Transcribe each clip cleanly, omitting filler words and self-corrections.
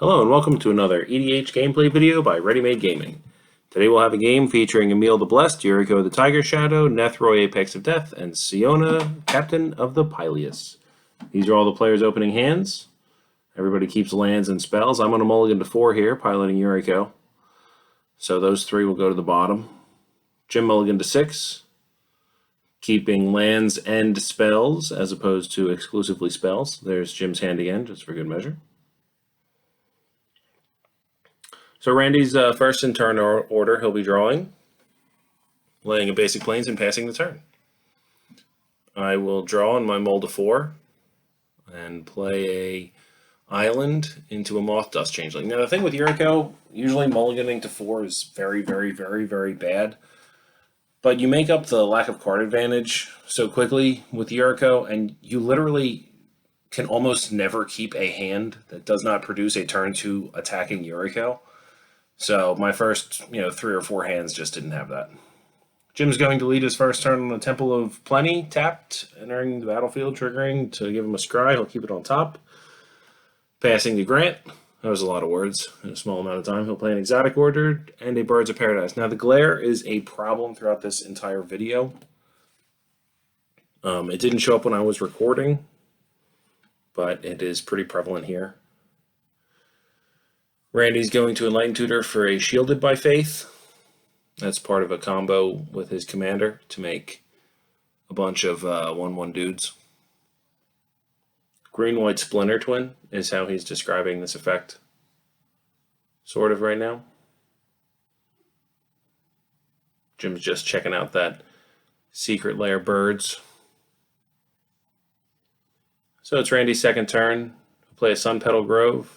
Hello and welcome to another EDH gameplay video by Ready Made Gaming. Today we'll have a game featuring Emiel the Blessed, Yuriko the Tiger Shadow, Nethroi Apex of Death, and Siona, Captain of the Pileus. These are all the players' opening hands. Everybody keeps lands and spells. I'm on a mulligan to 4 here, piloting Yuriko. So those 3 will go to the bottom. Jim mulligan to 6, keeping lands and spells as opposed to exclusively spells. There's Jim's hand again, just for good measure. So Randy's first in turn order, he'll be drawing, laying a basic plains, and passing the turn. I will draw in my mull to 4 and play a island into a Moth Dust Changeling. Now the thing with Yuriko, usually mulliganing to 4 is very, very, very, very bad. But you make up the lack of card advantage so quickly with Yuriko, and you literally can almost never keep a hand that does not produce a turn 2 attacking Yuriko. So my first, 3 or 4 hands just didn't have that. Jim's going to lead his first turn on the Temple of Plenty, tapped, entering the battlefield, triggering to give him a scry. He'll keep it on top. Passing to Grant. That was a lot of words in a small amount of time. He'll play an Exotic Order and a Birds of Paradise. Now the glare is a problem throughout this entire video. It didn't show up when I was recording, but it is pretty prevalent here. Randy's going to Enlightened Tutor for a Shielded by Faith. That's part of a combo with his commander to make a bunch of 1/1 dudes. Green-White Splinter Twin is how he's describing this effect, sort of right now. Jim's just checking out that Secret Lair Birds. So it's Randy's second turn. He'll play a Sun Petal Grove.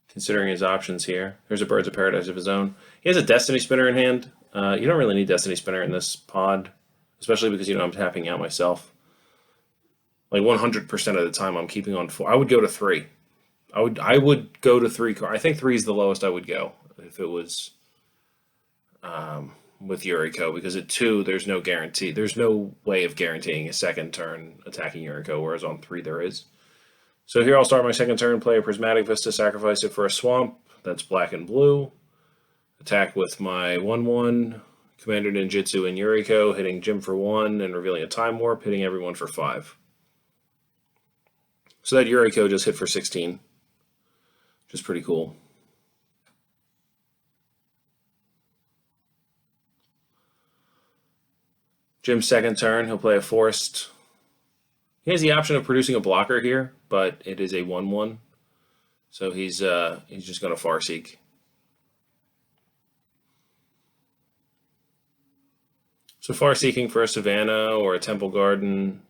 Considering his options here. There's a Birds of Paradise of his own. He has a Destiny Spinner in hand. You don't really need Destiny Spinner in this pod, especially because I'm tapping out myself. Like 100% of the time I'm keeping on 4. I would go to 3. I would go to 3 cards. I think 3 is the lowest I would go if it was with Yuriko, because at 2 there's no guarantee. There's no way of guaranteeing a second turn attacking Yuriko, whereas on 3 there is. So here I'll start my second turn, play a Prismatic Vista, sacrifice it for a swamp. That's black and blue. Attack with my 1/1, Commander Ninjutsu and Yuriko, hitting Jim for 1 and revealing a Time Warp, hitting everyone for 5. So that Yuriko just hit for 16, which is pretty cool. Jim's second turn, he'll play a Forest. He has the option of producing a blocker here, but it is a 1/1, so he's just going to Farseek. So Farseeking for a Savannah or a Temple Garden,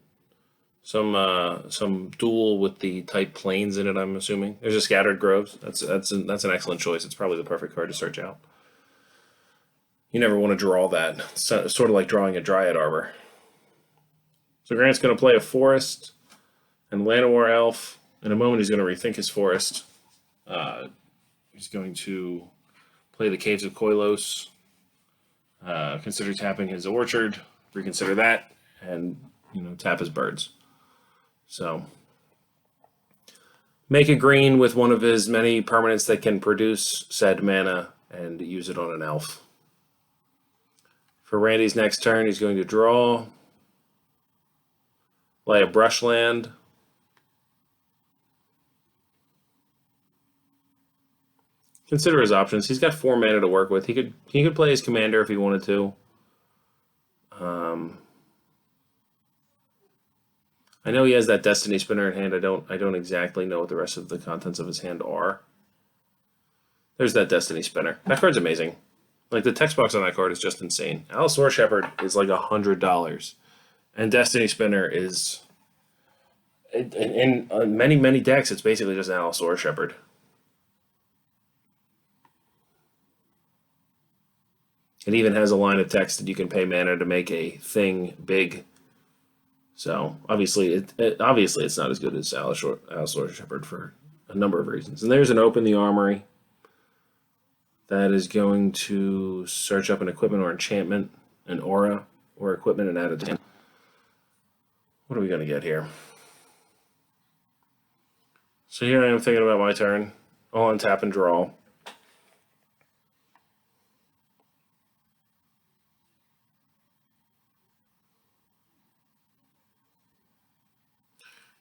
some duel with the type plains in it. I'm assuming there's a Scattered Groves. That's an excellent choice. It's probably the perfect card to search out. You never want to draw that. It's sort of like drawing a Dryad Arbor. So Grant's going to play a Forest and Llanowar Elf. In a moment, he's going to rethink his Forest. He's going to play the Caves of Koilos, consider tapping his Orchard, reconsider that, and tap his Birds. So make a green with one of his many permanents that can produce said mana and use it on an elf. For Randy's next turn, he's going to draw. Play a Brushland. Consider his options. He's got 4 mana to work with. He could play his commander if he wanted to. I know he has that Destiny Spinner in hand. I don't exactly know what the rest of the contents of his hand are. There's that Destiny Spinner. That card's amazing. Like the text box on that card is just insane. Allosaur Shepherd is like $100. And Destiny Spinner is, in many, many decks, it's basically just an Allosaur Shepherd. It even has a line of text that you can pay mana to make a thing big. So obviously it's not as good as Allosaur Shepherd for a number of reasons. And there's an Open the Armory. That is going to search up an equipment or enchantment, an aura, or equipment and add it to hand. What are we going to get here? So here I am thinking about my turn. I'll untap and draw.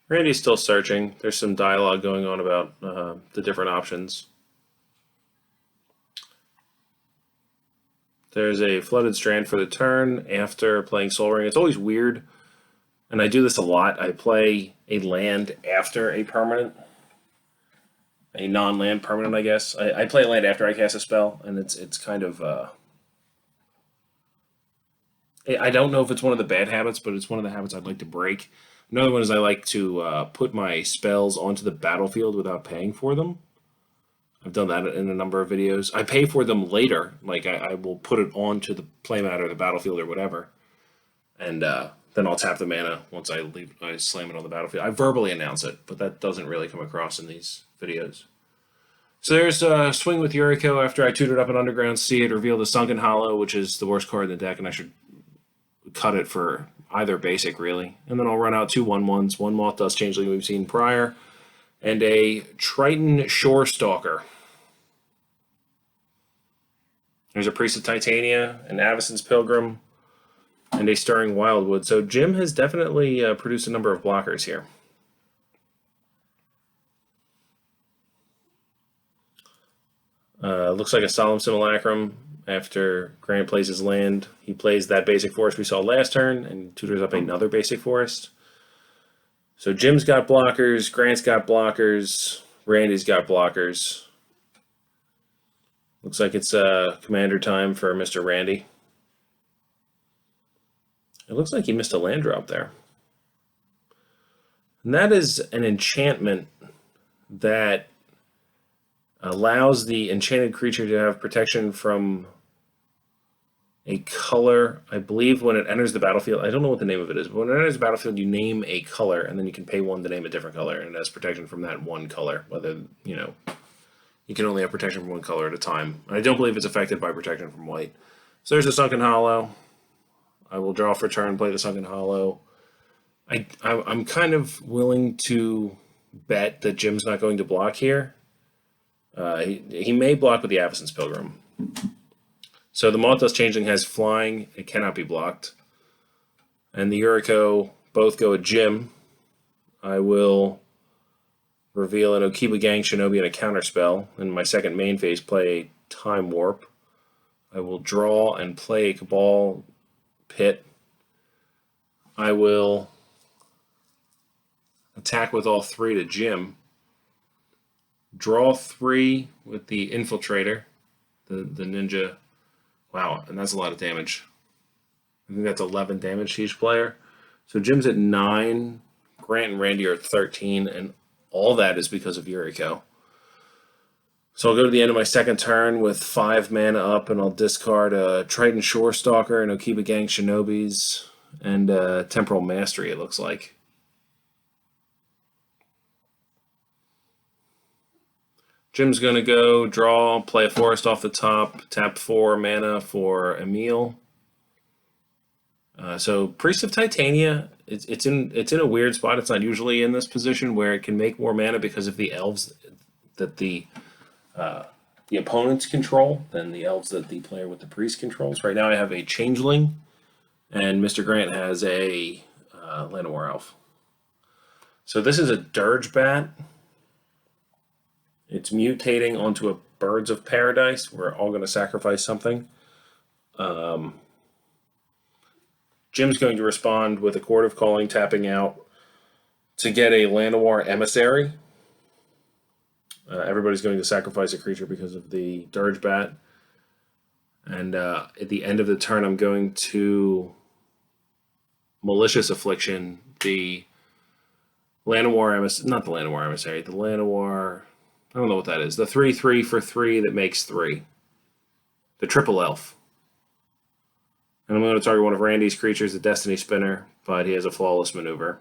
Randy's still searching. There's some dialogue going on about the different options. There's a Flooded Strand for the turn after playing Soul Ring. It's always weird, and I do this a lot. I play a land after a permanent. A non-land permanent, I guess. I play a land after I cast a spell, and it's kind of... I don't know if it's one of the bad habits, but it's one of the habits I'd like to break. Another one is I like to put my spells onto the battlefield without paying for them. I've done that in a number of videos. I pay for them later. Like, I will put it onto the playmat or the battlefield or whatever. And then I'll tap the mana once I slam it on the battlefield. I verbally announce it, but that doesn't really come across in these videos. So there's Swing with Yuriko after I tutored up an Underground Sea. It revealed the Sunken Hollow, which is the worst card in the deck, and I should cut it for either basic, really. And then I'll run out 2 1/1s, one Moth Dust Changeling we've seen prior, and a Triton Shore Stalker. There's a Priest of Titania, an Avacyn's Pilgrim, and a Stirring Wildwood. So Jim has definitely produced a number of blockers here. Looks like a Solemn Simulacrum. After Grant plays his land, he plays that basic forest we saw last turn and tutors up another basic forest. So Jim's got blockers, Grant's got blockers, Randy's got blockers. Looks like it's commander time for Mr. Randy. It looks like he missed a land drop there. And that is an enchantment that allows the enchanted creature to have protection from a color. I believe when it enters the battlefield, I don't know what the name of it is, but when it enters the battlefield, you name a color, and then you can pay 1 to name a different color, and it has protection from that one color, whether, you can only have protection from one color at a time. I don't believe it's affected by protection from white. So there's a Sunken Hollow. I will draw for turn, play the Sunken Hollow. I'm kind of willing to bet that Jim's not going to block here. He may block with the Avacyn's Pilgrim. So the Moth Dust Changeling has flying. It cannot be blocked. And the Yuriko both go at Jim. I will reveal an Okiba Gang Shinobi and a counterspell. In my second main phase, play a Time Warp. I will draw and play a Cabal Pit. I will attack with all 3 to Jim. Draw 3 with the Infiltrator, the ninja. Wow, and that's a lot of damage. I think that's 11 damage to each player. So Jim's at 9, Grant and Randy are at 13, and all that is because of Yuriko. So I'll go to the end of my second turn with 5 mana up, and I'll discard a Triton Shore Stalker, and Okiba Gang Shinobis, and Temporal Mastery, it looks like. Jim's going to go draw, play a forest off the top, tap 4 mana for Emiel. So Priest of Titania, it's in a weird spot. It's not usually in this position where it can make more mana because of the elves that the opponents control than the elves that the player with the priest controls. Right now I have a Changeling, and Mr. Grant has a Llanowar Elf. So this is a Dirge Bat. It's mutating onto a Birds of Paradise. We're all going to sacrifice something. Jim's going to respond with a Chord of Calling, tapping out to get a Llanowar Emissary. Everybody's going to sacrifice a creature because of the Dirge Bat. And at the end of the turn, I'm going to Malicious Affliction the Llanowar Emissary. Not the Llanowar Emissary, the Llanowar... I don't know what that is. The 3/3 for 3 that makes 3. The Triple Elf. And I'm going to target one of Randy's creatures, the Destiny Spinner, but he has a Flawless Maneuver.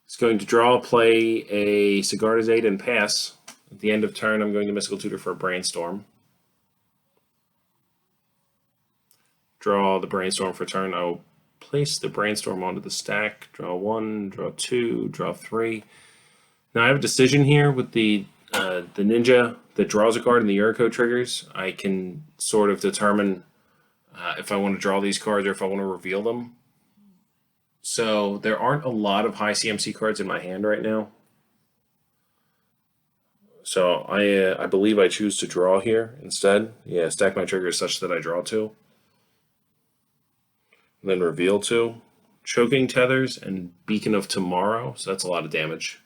He's going to draw, play a Sigarda's Aid, and pass. At the end of turn, I'm going to Mystical Tutor for a Brainstorm. Draw the Brainstorm for turn. I'll place the Brainstorm onto the stack. Draw 1, draw 2, draw 3. Now I have a decision here with the ninja that draws a card and the Yuriko triggers. I can sort of determine if I want to draw these cards or if I want to reveal them. So there aren't a lot of high CMC cards in my hand right now. So I believe I choose to draw here instead. Yeah, stack my triggers such that I draw 2. And then reveal 2. Choking Tethers and Beacon of Tomorrow. So that's a lot of damage.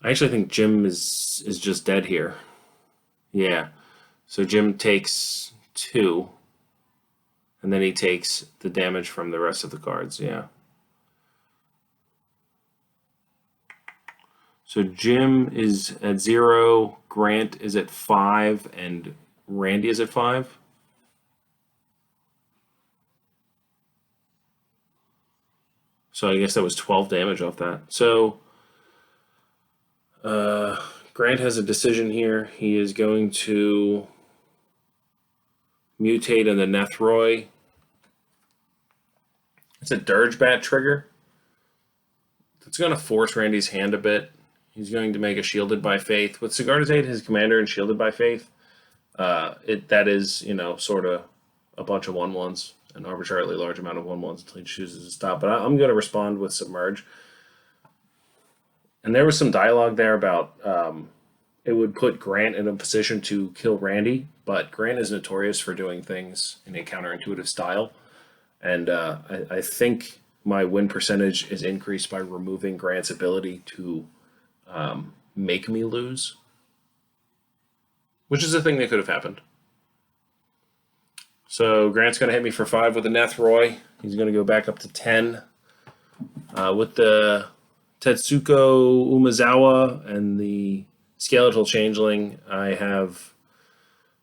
I actually think Jim is just dead here. Yeah. So Jim takes 2. And then he takes the damage from the rest of the cards. Yeah. So Jim is at 0, Grant is at 5, and Randy is at 5. So I guess that was 12 damage off that. So Grant has a decision here. He is going to mutate in the Nethroi. It's a Dirge Bat trigger. It's going to force Randy's hand a bit. He's going to make a Shielded by Faith. With Sigarda's Aid, his commander, and Shielded by Faith, that is, sort of a bunch of 1/1s, an arbitrarily large amount of 1/1s until he chooses to stop. But I'm going to respond with Submerge. And there was some dialogue there about it would put Grant in a position to kill Randy, but Grant is notorious for doing things in a counterintuitive style. And I think my win percentage is increased by removing Grant's ability to make me lose, which is a thing that could have happened. So Grant's going to hit me for 5 with a Nethroi. He's going to go back up to 10. With the Tetsuko Umezawa and the Skeletal Changeling, I have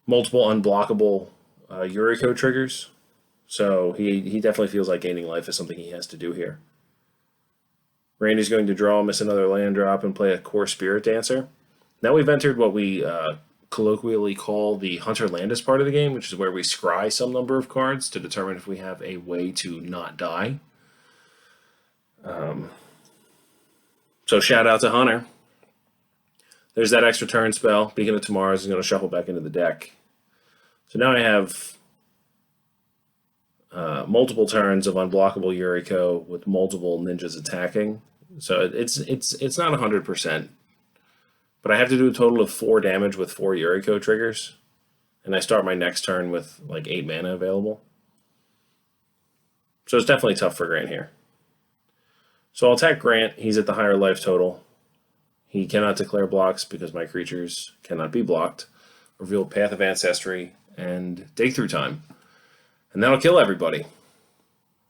multiple unblockable Yuriko triggers. So he definitely feels like gaining life is something he has to do here. Randy's going to draw, miss another land drop, and play a Core Spirit Dancer. Now we've entered what we colloquially call the Hunter Landis part of the game, which is where we scry some number of cards to determine if we have a way to not die. So shout out to Hunter. There's that extra turn spell. Beacon of Tomorrow is going to shuffle back into the deck. So now I have multiple turns of unblockable Yuriko with multiple ninjas attacking. So it's not 100%, but I have to do a total of 4 damage with 4 Yuriko triggers, and I start my next turn with like 8 mana available. So it's definitely tough for Grant here. So I'll attack Grant. He's at the higher life total. He cannot declare blocks because my creatures cannot be blocked. Reveal Path of Ancestry and Dig Through Time. And that'll kill everybody.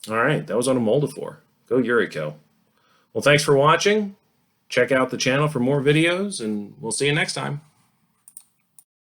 All right, that was on a Mold of 4. Go Yuriko. Well, thanks for watching. Check out the channel for more videos, and we'll see you next time.